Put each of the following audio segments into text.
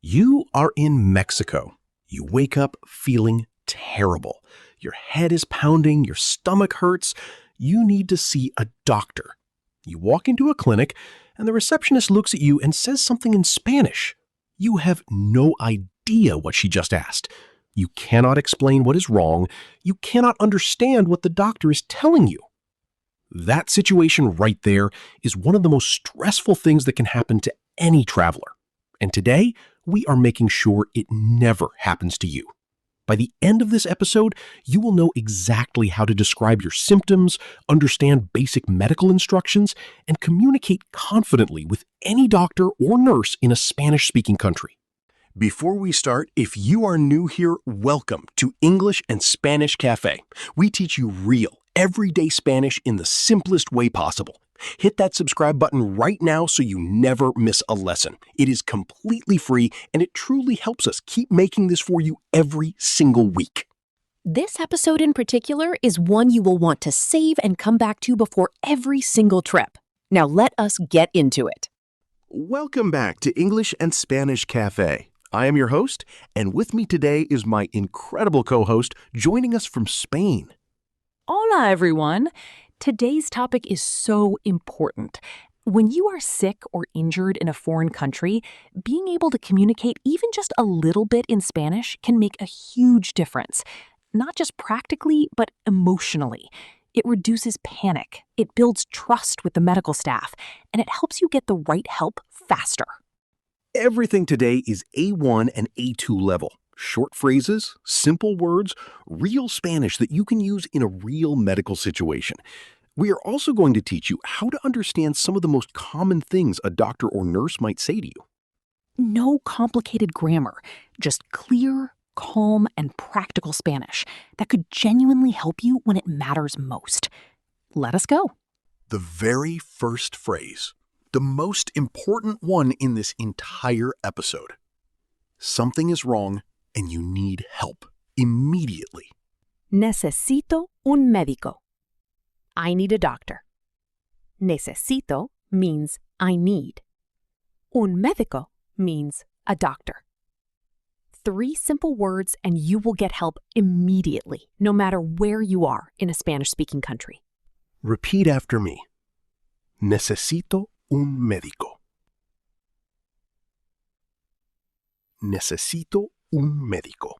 You are in Mexico. You wake up feeling terrible. Your head is pounding, your stomach hurts. You need to see a doctor. You walk into a clinic, and the receptionist looks at you and says something in Spanish. You have no idea what she just asked. You cannot explain what is wrong. You cannot understand what the doctor is telling you. That situation right there is one of the most stressful things that can happen to any traveler. And today, we are making sure it never happens to you. By the end of this episode, you will know exactly how to describe your symptoms, understand basic medical instructions, and communicate confidently with any doctor or nurse in a Spanish-speaking country. Before we start, if you are new here, welcome to English and Spanish Cafe. We teach you real, everyday Spanish in the simplest way possible. Hit that subscribe button right now so you never miss a lesson. It is completely free, and it truly helps us keep making this for you every single week. This episode in particular is one you will want to save and come back to before every single trip. Now let us get into it. Welcome back to English and Spanish Cafe. I am your host, and with me today is my incredible co-host joining us from Spain. Hola, everyone. Today's topic is so important. When you are sick or injured in a foreign country, being able to communicate even just a little bit in Spanish can make a huge difference, not just practically, but emotionally. It reduces panic, it builds trust with the medical staff, and it helps you get the right help faster. Everything today is A1 and A2 level. Short phrases, simple words, real Spanish that you can use in a real medical situation. We are also going to teach you how to understand some of the most common things a doctor or nurse might say to you. No complicated grammar, just clear, calm, and practical Spanish that could genuinely help you when it matters most. Let us go. The very first phrase, the most important one in this entire episode. Something is wrong and you need help immediately. Necesito un médico. I need a doctor. Necesito means I need. Un médico means a doctor. 3 simple words and you will get help immediately, no matter where you are in a Spanish-speaking country. Repeat after me. Necesito un médico. Necesito un médico.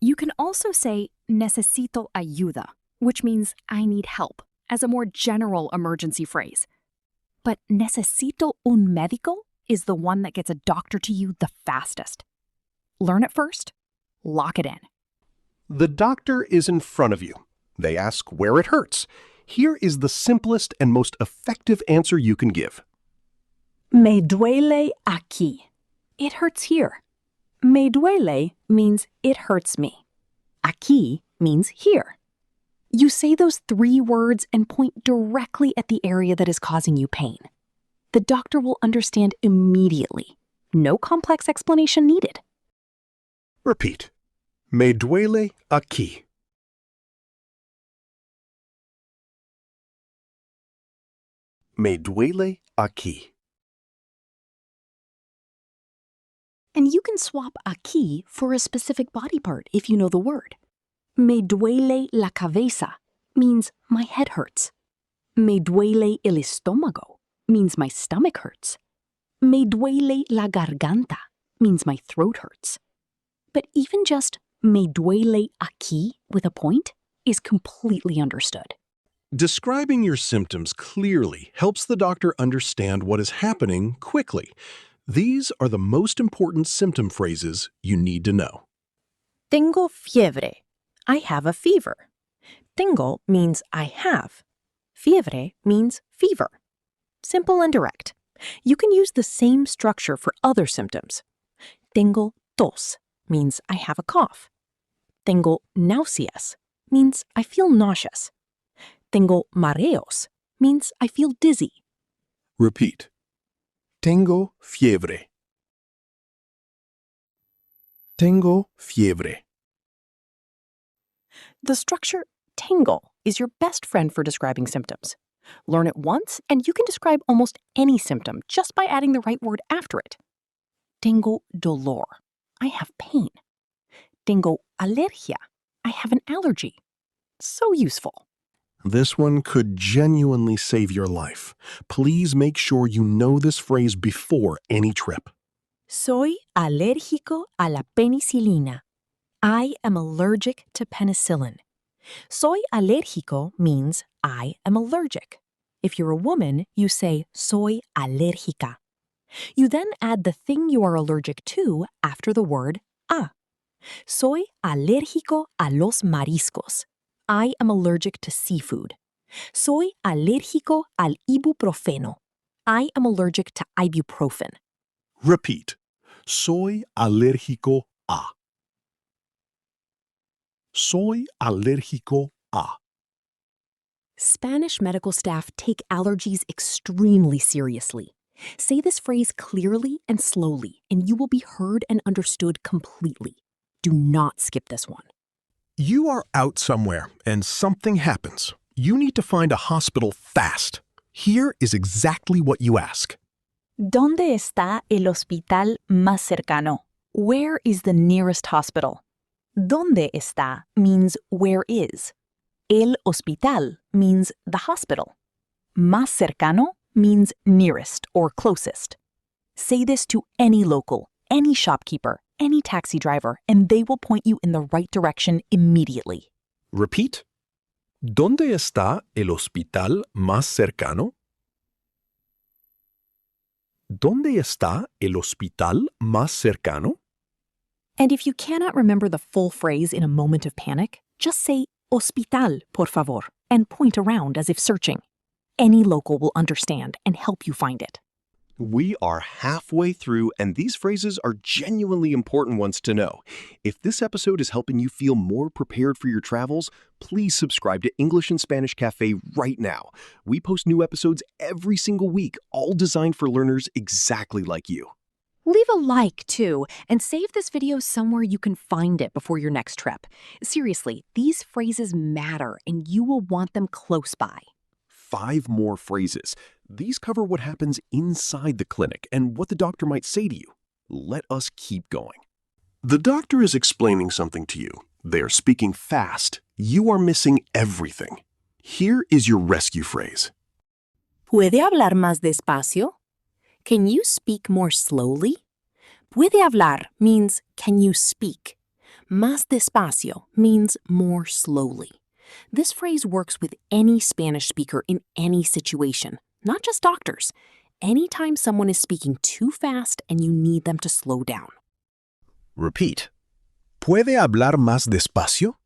You can also say necesito ayuda, which means I need help, as a more general emergency phrase. But necesito un médico is the one that gets a doctor to you the fastest. Learn it first, lock it in. The doctor is in front of you. They ask where it hurts. Here is the simplest and most effective answer you can give. Me duele aquí. It hurts here. Me duele means it hurts me. Aquí means here. You say those 3 words and point directly at the area that is causing you pain. The doctor will understand immediately. No complex explanation needed. Repeat. Me duele aquí. Me duele aquí. And you can swap aquí for a specific body part if you know the word. Me duele la cabeza means my head hurts. Me duele el estómago means my stomach hurts. Me duele la garganta means my throat hurts. But even just me duele aquí with a point is completely understood. Describing your symptoms clearly helps the doctor understand what is happening quickly. These are the most important symptom phrases you need to know. Tengo fiebre. I have a fever. Tengo means I have. Fiebre means fever. Simple and direct. You can use the same structure for other symptoms. Tengo tos means I have a cough. Tengo náuseas means I feel nauseous. Tengo mareos means I feel dizzy. Repeat. Tengo fiebre. Tengo fiebre. The structure tengo is your best friend for describing symptoms. Learn it once, and you can describe almost any symptom just by adding the right word after it. Tengo dolor. I have pain. Tengo alergia. I have an allergy. So useful. This one could genuinely save your life. Please make sure you know this phrase before any trip. Soy alérgico a la penicilina. I am allergic to penicillin. Soy alérgico means I am allergic. If you're a woman, you say soy alérgica. You then add the thing you are allergic to after the word a. Soy alérgico a los mariscos. I am allergic to seafood. Soy alérgico al ibuprofeno. I am allergic to ibuprofen. Repeat. Soy alérgico a. Soy alérgico a. Spanish medical staff take allergies extremely seriously. Say this phrase clearly and slowly, and you will be heard and understood completely. Do not skip this one. You are out somewhere and something happens. You need to find a hospital fast. Here is exactly what you ask. ¿Dónde está el hospital más cercano? Where is the nearest hospital? ¿Dónde está means where is. El hospital means the hospital. Más cercano means nearest or closest. Say this to any local, any shopkeeper, any taxi driver, and they will point you in the right direction immediately. Repeat. ¿Dónde está el hospital más cercano? ¿Dónde está el hospital más cercano? And if you cannot remember the full phrase in a moment of panic, just say hospital, por favor, and point around as if searching. Any local will understand and help you find it. We are halfway through, and these phrases are genuinely important ones to know. If this episode is helping you feel more prepared for your travels, please subscribe to English and Spanish Cafe right now. We post new episodes every single week, all designed for learners exactly like you. Leave a like, too, and save this video somewhere you can find it before your next trip. Seriously, these phrases matter, and you will want them close by. 5 more phrases. These cover what happens inside the clinic and what the doctor might say to you. Let us keep going. The doctor is explaining something to you. They are speaking fast. You are missing everything. Here is your rescue phrase. ¿Puede hablar más despacio? Can you speak more slowly? Puede hablar means can you speak. Más despacio means more slowly. This phrase works with any Spanish speaker in any situation, not just doctors. Anytime someone is speaking too fast and you need them to slow down. Repeat. ¿Puede hablar más despacio?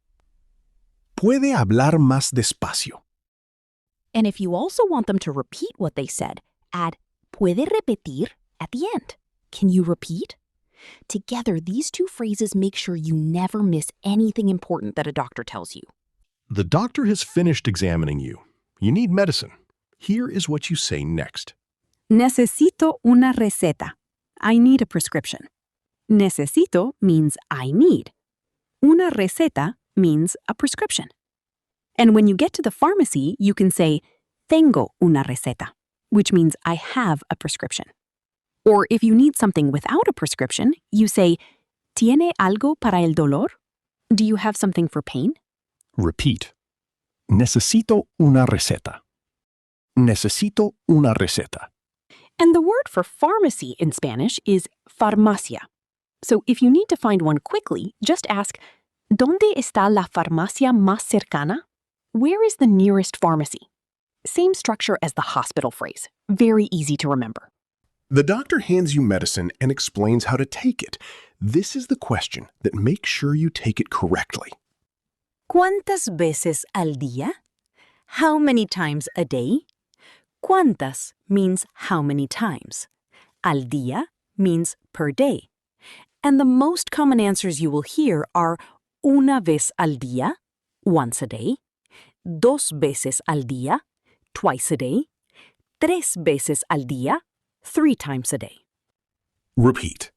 ¿Puede hablar más despacio? And if you also want them to repeat what they said, add ¿puede repetir at the end. Can you repeat? Together, these two phrases make sure you never miss anything important that a doctor tells you. The doctor has finished examining you. You need medicine. Here is what you say next. Necesito una receta. I need a prescription. Necesito means I need. Una receta means a prescription. And when you get to the pharmacy, you can say, tengo una receta, which means I have a prescription. Or if you need something without a prescription, you say, ¿Tiene algo para el dolor? Do you have something for pain? Repeat. Necesito una receta. Necesito una receta. And the word for pharmacy in Spanish is farmacia. So if you need to find one quickly, just ask, ¿Dónde está la farmacia más cercana? Where is the nearest pharmacy? Same structure as the hospital phrase. Very easy to remember. The doctor hands you medicine and explains how to take it. This is the question that makes sure you take it correctly. ¿Cuántas veces al día? How many times a day? ¿Cuántas means how many times. Al día means per day. And the most common answers you will hear are una vez al día, once a day, dos veces al día, twice a day, tres veces al día, 3 times a day. Repeat.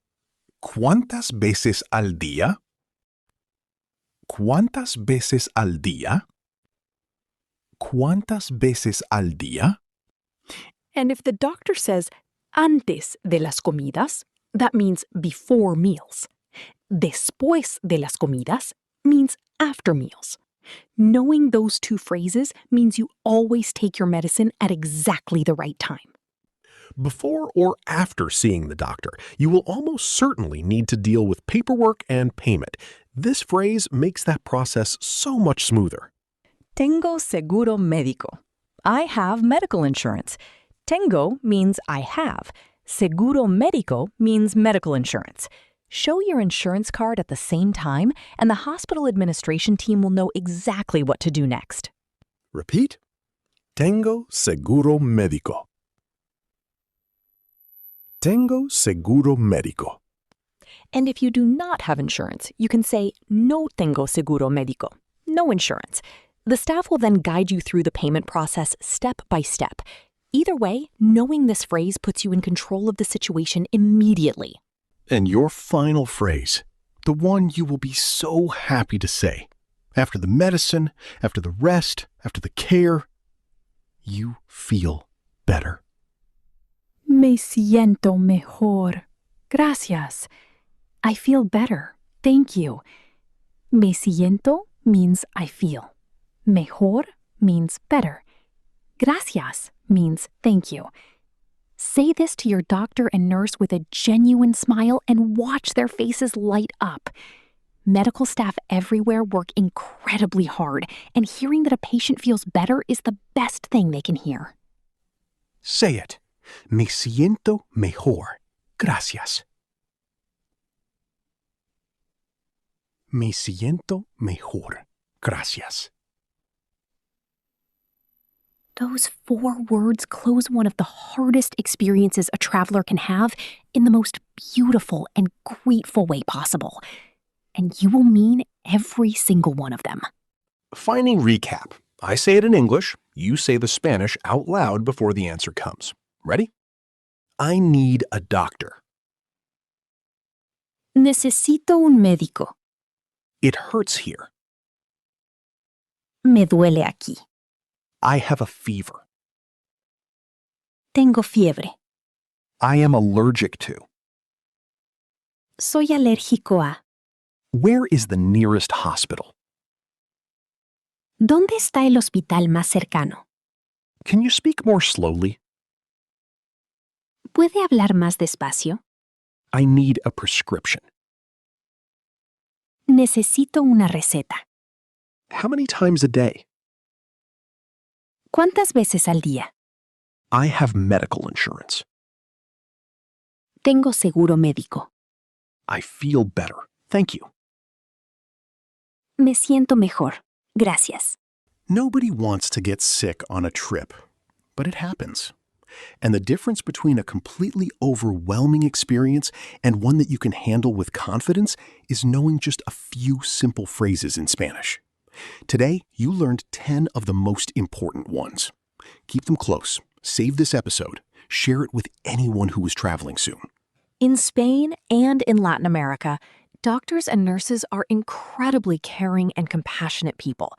¿Cuántas veces al día? ¿Cuántas veces al día? ¿Cuántas veces al día? And if the doctor says antes de las comidas, that means before meals. Después de las comidas means after meals. Knowing those two phrases means you always take your medicine at exactly the right time. Before or after seeing the doctor, you will almost certainly need to deal with paperwork and payment. This phrase makes that process so much smoother. Tengo seguro médico. I have medical insurance. Tengo means I have. Seguro médico means medical insurance. Show your insurance card at the same time, and the hospital administration team will know exactly what to do next. Repeat. Tengo seguro médico. Tengo seguro médico. And if you do not have insurance, you can say no tengo seguro médico, no insurance. The staff will then guide you through the payment process step by step. Either way, knowing this phrase puts you in control of the situation immediately. And your final phrase, the one you will be so happy to say. After the medicine, after the rest, after the care, you feel better. Me siento mejor. Gracias. I feel better. Thank you. Me siento means I feel. Mejor means better. Gracias means thank you. Say this to your doctor and nurse with a genuine smile and watch their faces light up. Medical staff everywhere work incredibly hard, and hearing that a patient feels better is the best thing they can hear. Say it. Me siento mejor. Gracias. Me siento mejor. Gracias. Those 4 words close one of the hardest experiences a traveler can have in the most beautiful and grateful way possible. And you will mean every single one of them. Finding recap. I say it in English, you say the Spanish out loud before the answer comes. Ready? I need a doctor. Necesito un médico. It hurts here. Me duele aquí. I have a fever. Tengo fiebre. I am allergic to. Soy alérgico a. Where is the nearest hospital? ¿Dónde está el hospital más cercano? Can you speak more slowly? ¿Puede hablar más despacio? I need a prescription. Necesito una receta. How many times a day? ¿Cuántas veces al día? I have medical insurance. Tengo seguro médico. I feel better. Thank you. Me siento mejor. Gracias. Nobody wants to get sick on a trip, but it happens. And the difference between a completely overwhelming experience and one that you can handle with confidence is knowing just a few simple phrases in Spanish. Today, you learned 10 of the most important ones. Keep them close, save this episode, share it with anyone who is traveling soon. In Spain and in Latin America, doctors and nurses are incredibly caring and compassionate people.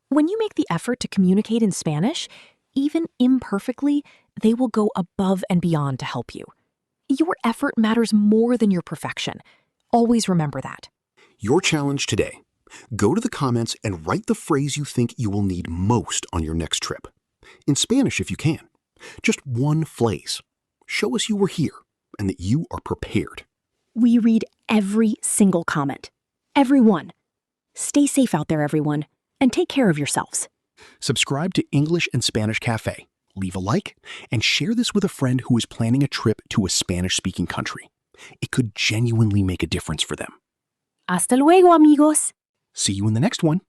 When you make the effort to communicate in Spanish, even imperfectly, they will go above and beyond to help you. Your effort matters more than your perfection. Always remember that. Your challenge today. Go to the comments and write the phrase you think you will need most on your next trip. In Spanish if you can. Just one phrase. Show us you were here and that you are prepared. We read every single comment. Every one. Stay safe out there, everyone, and take care of yourselves. Subscribe to English and Spanish Cafe, leave a like, and share this with a friend who is planning a trip to a Spanish-speaking country. It could genuinely make a difference for them. Hasta luego, amigos. See you in the next one.